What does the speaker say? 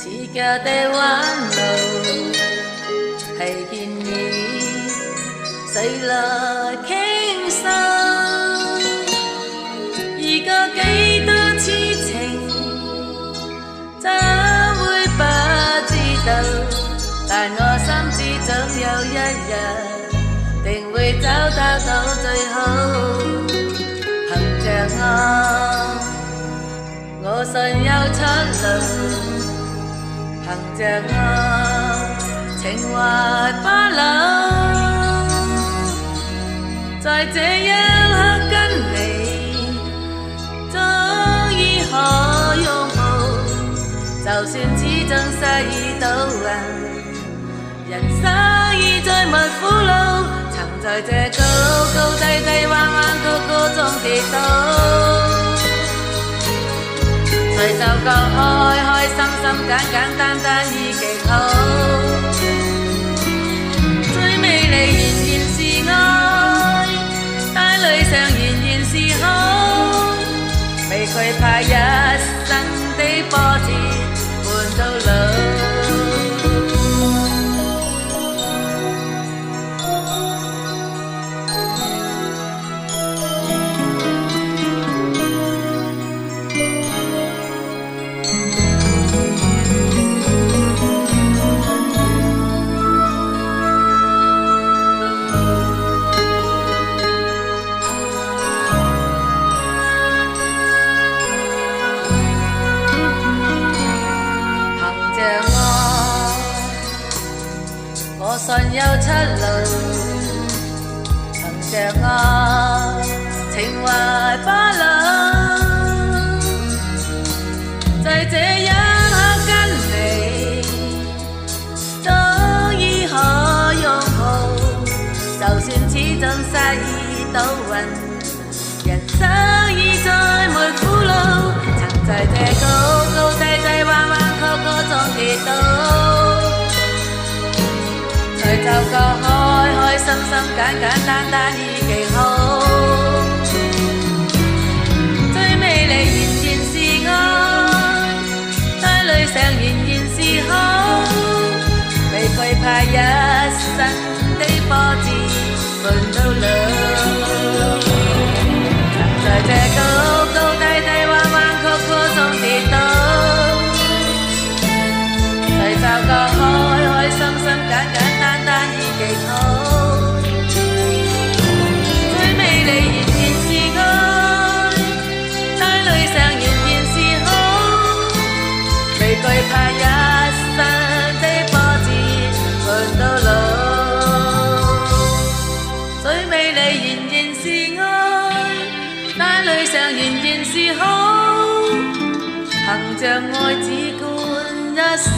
似腳的彎路，係建議誰來傾訴？如果幾多痴情，怎會不知道？但我心知總有一日，定會找他到最好。憑着我信有出路。憑着我情懷不老，在這一刻跟你終於可擁抱，就算始終失意倒運，人生已再沒苦惱，曾在這高高低低彎彎曲曲中跌倒。隨就覺開開心心簡簡單單已極好，最美麗仍然是愛，帶淚上仍然是好，未懼怕一生的波折伴到老。我信有出路，憑着我情懷不老，在這一刻跟你終於可擁抱，就算始終失意倒運，人生已再沒苦惱，曾在這高高低低彎彎曲曲中跌倒。隨就覺開開心心簡簡單單已極好，最美麗仍然是愛，帶淚上仍然是好，未懼怕一生的波折伴到老。曾在這高高低低彎彎曲曲中跌倒，隨就覺開開心心簡簡單單已極好，最美麗仍然是愛，帶淚上仍然是好，未懼怕一生的波折伴到老。最美麗仍然是愛，帶淚上仍然是好，憑着愛只管一生。